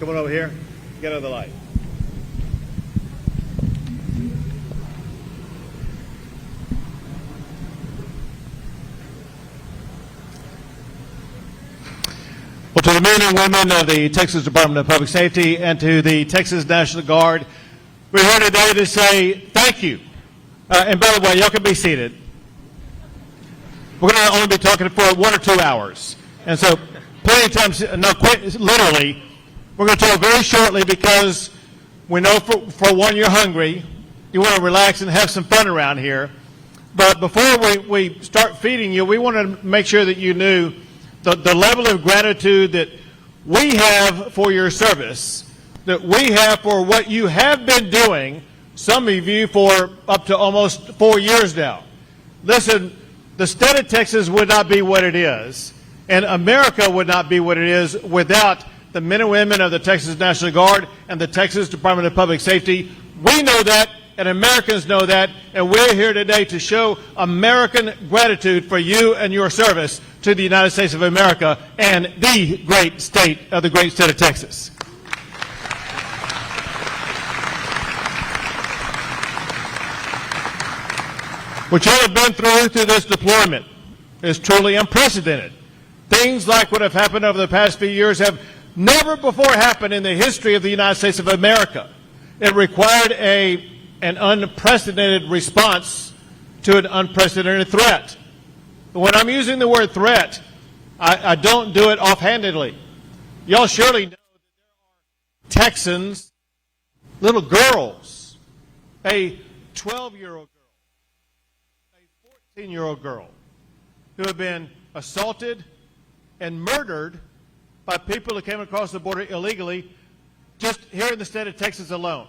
Come on over here. Get under the light. Well, to the men and women of the Texas Department of Public Safety and to the Texas National Guard, we're here today to say thank you. And by the way, y'all can be seated. We're going to only be talking for 1 or 2 hours. And so plenty of time, no, quite literally, we're going to talk very shortly because we know for one, you're hungry. You want to relax and have some fun around here. But before we start feeding you, we want to make sure that you knew the level of gratitude that we have for your service, that we have for what you have been doing, some of you for up to almost 4 years now. Listen, the state of Texas would not be what it is, and America would not be what it is without the men and women of the Texas National Guard and the Texas Department of Public Safety. We know that, and Americans know that, and we're here today to show American gratitude for you and your service to the United States of America and the great state of Texas. What you have been through this deployment is truly unprecedented. Things like what have happened over the past few years have never before happened in the history of the United States of America. It required an unprecedented response to an unprecedented threat. When I'm using the word threat, I don't do it offhandedly. Y'all surely know that there are Texans, little girls, a 12-year-old girl, a 14-year-old girl, who have been assaulted and murdered by people who came across the border illegally just here in the state of Texas alone.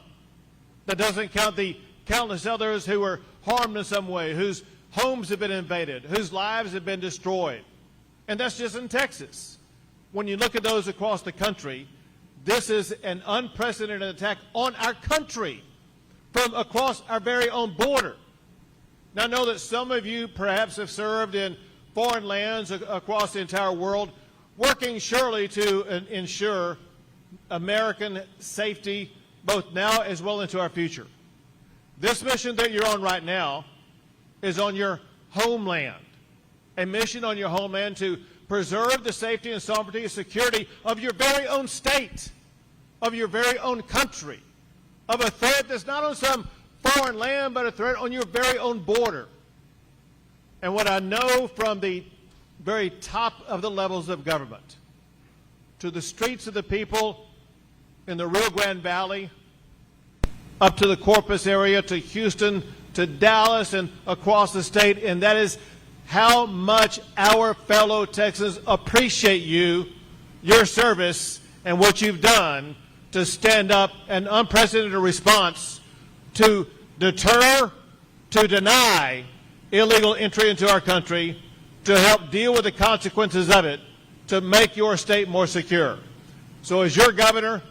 That doesn't count the countless others who were harmed in some way, whose homes have been invaded, whose lives have been destroyed. And that's just in Texas. When you look at those across the country, this is an unprecedented attack on our country from across our very own border. Now, I know that some of you perhaps have served in foreign lands across the entire world, working surely to ensure American safety both now as well into our future. This mission that you're on right now is on your homeland, a mission on your homeland to preserve the safety and sovereignty and security of your very own state, of your very own country, of a threat that's not on some foreign land, but a threat on your very own border. And what I know from the very top of the levels of government to the streets of the people in the Rio Grande Valley, up to the Corpus area, to Houston, to Dallas, and across the state, and that is how much our fellow Texans appreciate you, your service, and what you've done to stand up an unprecedented response to deter, to deny illegal entry into our country, to help deal with the consequences of it, to make your state more secure. So as your governor,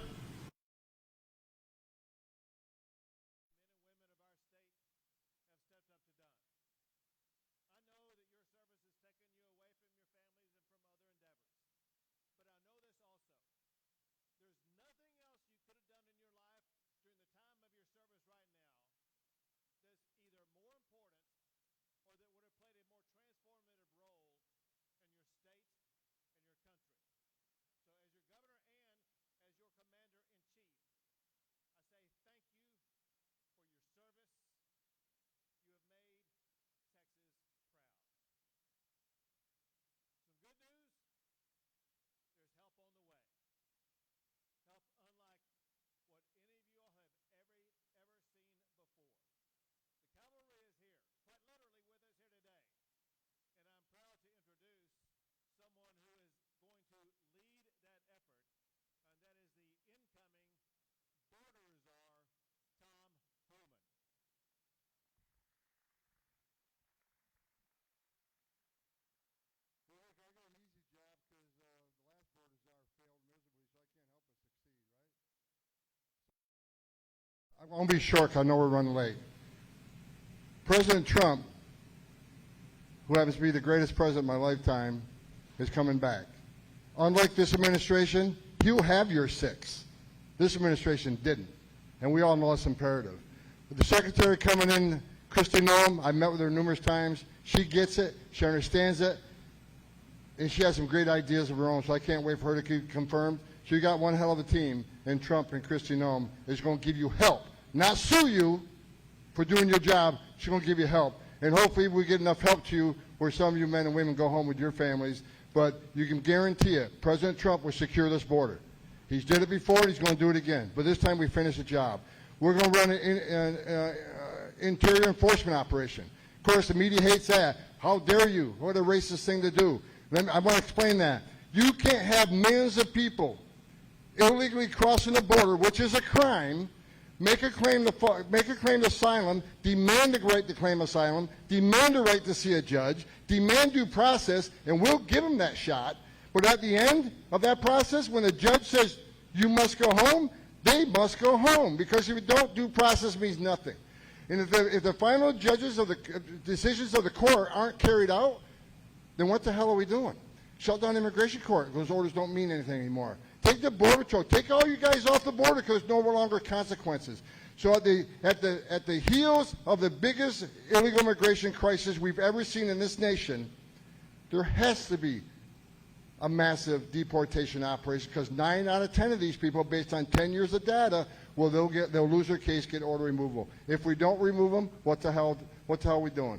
I'm going to be short because I know we're running late. President Trump, who happens to be the greatest president of my lifetime, is coming back. Unlike this administration, he'll have your 6. This administration didn't, and we all know it's imperative. With the secretary coming in, Kristi Noem, I met with her numerous times. She gets it, she understands it, and she has some great ideas of her own, so I can't wait for her to be confirmed. So you got one hell of a team, and Trump and Kristi Noem is going to give you help, not sue you for doing your job. She's going to give you help, and hopefully we get enough help to you where some of you men and women go home with your families. But you can guarantee it, President Trump will secure this border. He's did it before, and he's going to do it again. But this time we finish the job. We're going to run an interior enforcement operation. Of course, the media hates that. How dare you? What a racist thing to do. I want to explain that. You can't have millions of people illegally crossing the border, which is a crime, make a claim to asylum, demand the right to claim asylum, demand the right to see a judge, demand due process, and we'll give them that shot. But at the end of that process, when the judge says you must go home, they must go home, because if you don't, due process means nothing. And if the final judges of the decisions of the court aren't carried out, then what the hell are we doing? Shut down immigration court. Those orders don't mean anything anymore. Take the border patrol. Take all you guys off the border, because there's no longer consequences. So at the heels of the biggest illegal immigration crisis we've ever seen in this nation, there has to be a massive deportation operation, because 9 out of 10 of these people, based on 10 years of data, they'll lose their case, get order removal. If we don't remove them, what the hell are we doing?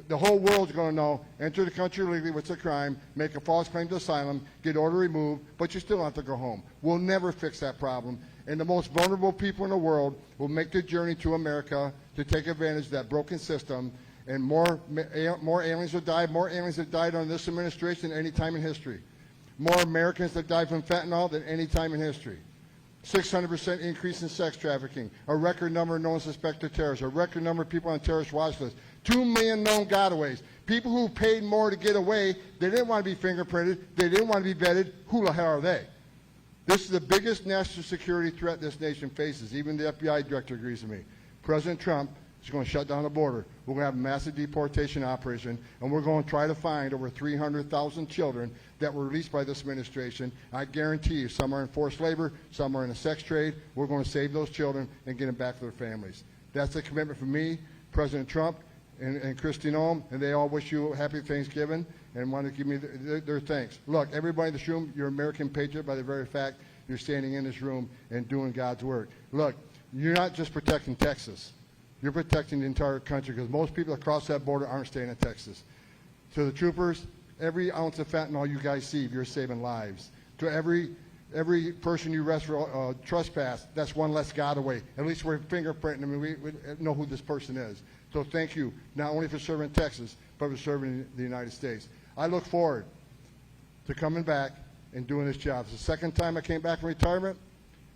The whole world's going to know, enter the country illegally, what's a crime, make a false claim to asylum, get order removed, but you still don't have to go home. We'll never fix that problem. And the most vulnerable people in the world will make the journey to America to take advantage of that broken system, and more aliens will die. More aliens have died under this administration than any time in history. More Americans have died from fentanyl than any time in history. 600% increase in sex trafficking, a record number of known suspected terrorists, a record number of people on terrorist watch lists, 2 million known gotaways, people who paid more to get away. They didn't want to be fingerprinted, they didn't want to be vetted. Who the hell are they? This is the biggest national security threat this nation faces. Even the FBI director agrees with me. President Trump is going to shut down the border. We're going to have a massive deportation operation, and we're going to try to find over 300,000 children that were released by this administration. I guarantee you, some are in forced labor, some are in a sex trade. We're going to save those children and get them back to their families. That's a commitment from me, President Trump, and Kristi Noem, and they all wish you a happy Thanksgiving and want to give me their thanks. Look, everybody in this room, you're American patriot by the very fact you're standing in this room and doing God's work. Look, you're not just protecting Texas. You're protecting the entire country, because most people across that border aren't staying in Texas. To the troopers, every ounce of fentanyl you guys see, you're saving lives. To every person you arrest for trespass, that's one less gotaway. At least we're fingerprinting them, and we know who this person is. So thank you, not only for serving Texas, but for serving the United States. I look forward to coming back and doing this job. It's the second time I came back from retirement,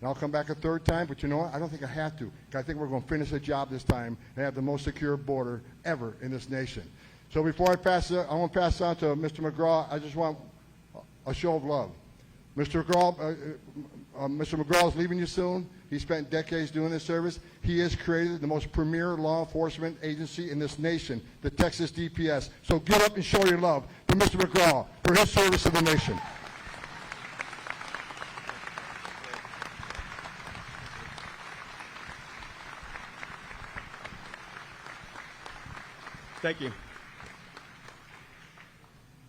and I'll come back a third time, but you know what? I don't think I have to. I think we're going to finish the job this time and have the most secure border ever in this nation. So before I pass it, I want to pass it on to Mr. McGraw. I just want a show of love. Mr. McGraw is leaving you soon. He spent decades doing this service. He has created the most premier law enforcement agency in this nation, the Texas DPS. So get up and show your love for Mr. McGraw for his service to the nation. Thank you.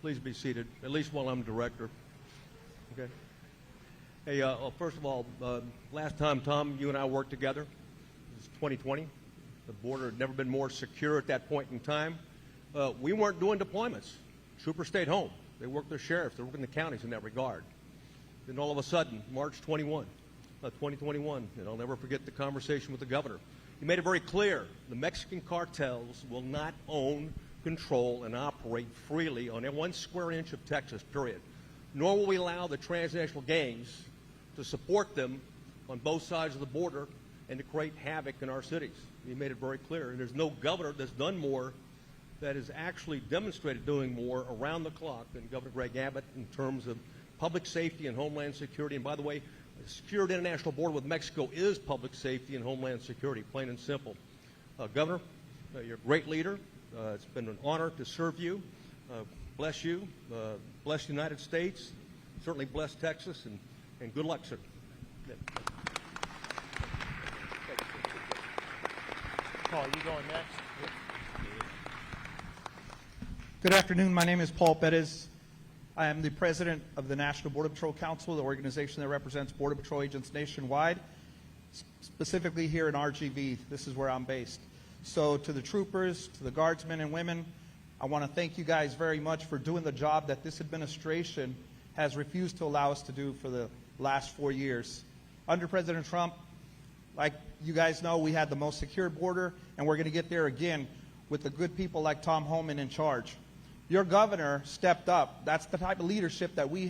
Please be seated, at least while I'm director. Okay. Hey, first of all, last time, Tom, you and I worked together, it was 2020. The border had never been more secure at that point in time. We weren't doing deployments. Troopers stayed home. They worked their sheriffs. They worked in the counties in that regard. Then all of a sudden, March 2021, and I'll never forget the conversation with the governor. He made it very clear the Mexican cartels will not own, control, and operate freely on 1 square inch of Texas, period. Nor will we allow the transnational gangs to support them on both sides of the border and to create havoc in our cities. He made it very clear. And there's no governor that's done more, that has actually demonstrated doing more around the clock than Governor Greg Abbott in terms of public safety and homeland security. And by the way, a secured international border with Mexico is public safety and homeland security, plain and simple. Governor, you're a great leader. It's been an honor to serve you. Bless you. Bless the United States. Certainly bless Texas. And good luck, sir. Yeah. Paul, you going next? Good afternoon. My name is Paul Perez. I am the president of the National Border Patrol Council, the organization that represents Border Patrol agents nationwide, specifically here in RGV. This is where I'm based. So to the troopers, to the guardsmen and women, I want to thank you guys very much for doing the job that this administration has refused to allow us to do for the last 4 years. Under President Trump, like you guys know, we had the most secure border, and we're going to get there again with the good people like Tom Homan in charge. Your governor stepped up. That's the type of leadership that we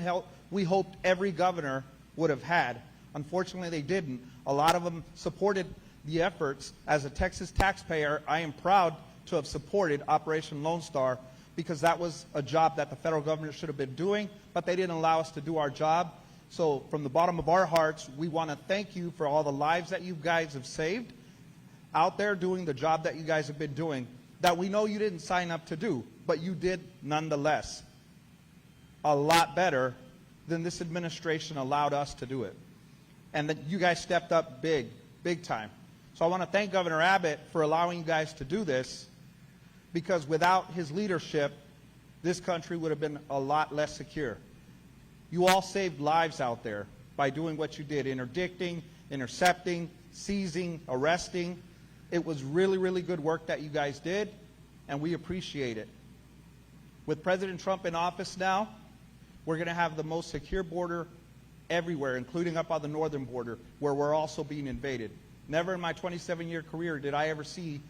hoped every governor would have had. Unfortunately, they didn't. A lot of them supported the efforts. As a Texas taxpayer, I am proud to have supported Operation Lone Star because that was a job that the federal government should have been doing, but they didn't allow us to do our job. So from the bottom of our hearts, we want to thank you for all the lives that you guys have saved out there doing the job that you guys have been doing that we know you didn't sign up to do, but you did nonetheless. A lot better than this administration allowed us to do it. And that you guys stepped up big, big time. So I want to thank Governor Abbott for allowing you guys to do this, because without his leadership, this country would have been a lot less secure. You all saved lives out there by doing what you did, interdicting, intercepting, seizing, arresting. It was really, really good work that you guys did, and we appreciate it. With President Trump in office now, we're going to have the most secure border everywhere, including up on the northern border, where we're also being invaded. Never in my 27-year career did I ever see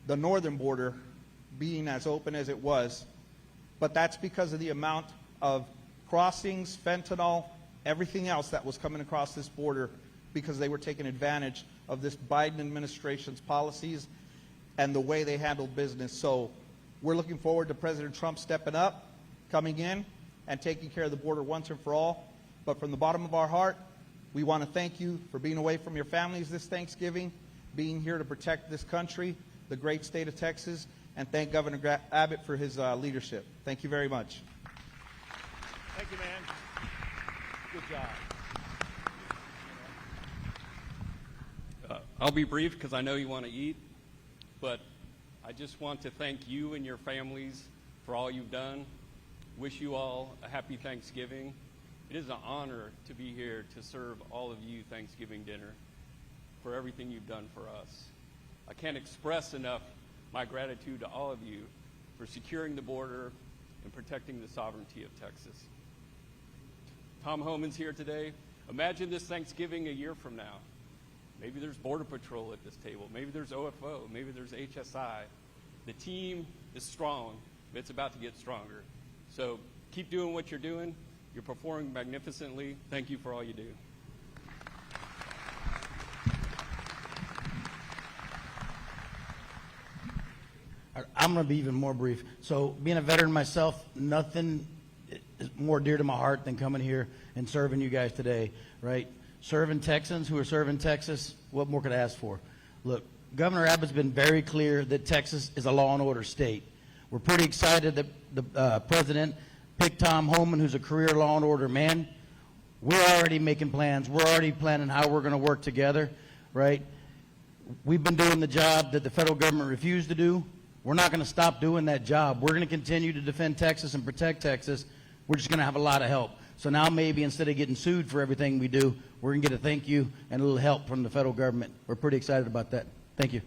the northern border being as open as it was, but that's because of the amount of crossings, fentanyl, everything else that was coming across this border, because they were taking advantage of this Biden administration's policies and the way they handled business. So we're looking forward to President Trump stepping up, coming in, and taking care of the border once and for all. But from the bottom of our heart, we want to thank you for being away from your families this Thanksgiving, being here to protect this country, the great state of Texas, and thank Governor Abbott for his leadership. Thank you very much. Thank you, man. Good job. I'll be brief because I know you want to eat, but I just want to thank you and your families for all you've done. Wish you all a happy Thanksgiving. It is an honor to be here to serve all of you Thanksgiving dinner for everything you've done for us. I can't express enough my gratitude to all of you for securing the border and protecting the sovereignty of Texas. Tom Homan's here today. Imagine this Thanksgiving a year from now. Maybe there's Border Patrol at this table. Maybe there's OFO. Maybe there's HSI. The team is strong. It's about to get stronger. So keep doing what you're doing. You're performing magnificently. Thank you for all you do. I'm going to be even more brief. So being a veteran myself, nothing is more dear to my heart than coming here and serving you guys today, right? Serving Texans who are serving Texas, what more could I ask for? Look, Governor Abbott's been very clear that Texas is a law and order state. We're pretty excited that the president picked Tom Homan, who's a career law and order man. We're already making plans. We're already planning how we're going to work together, right? We've been doing the job that the federal government refused to do. We're not going to stop doing that job. We're going to continue to defend Texas and protect Texas. We're just going to have a lot of help. So now maybe instead of getting sued for everything we do, we're going to get a thank you and a little help from the federal government. We're pretty excited about that. Thank you.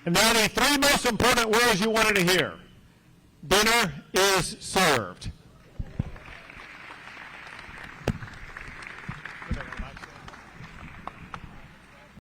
And now the three most important words you wanted to hear. Dinner is served.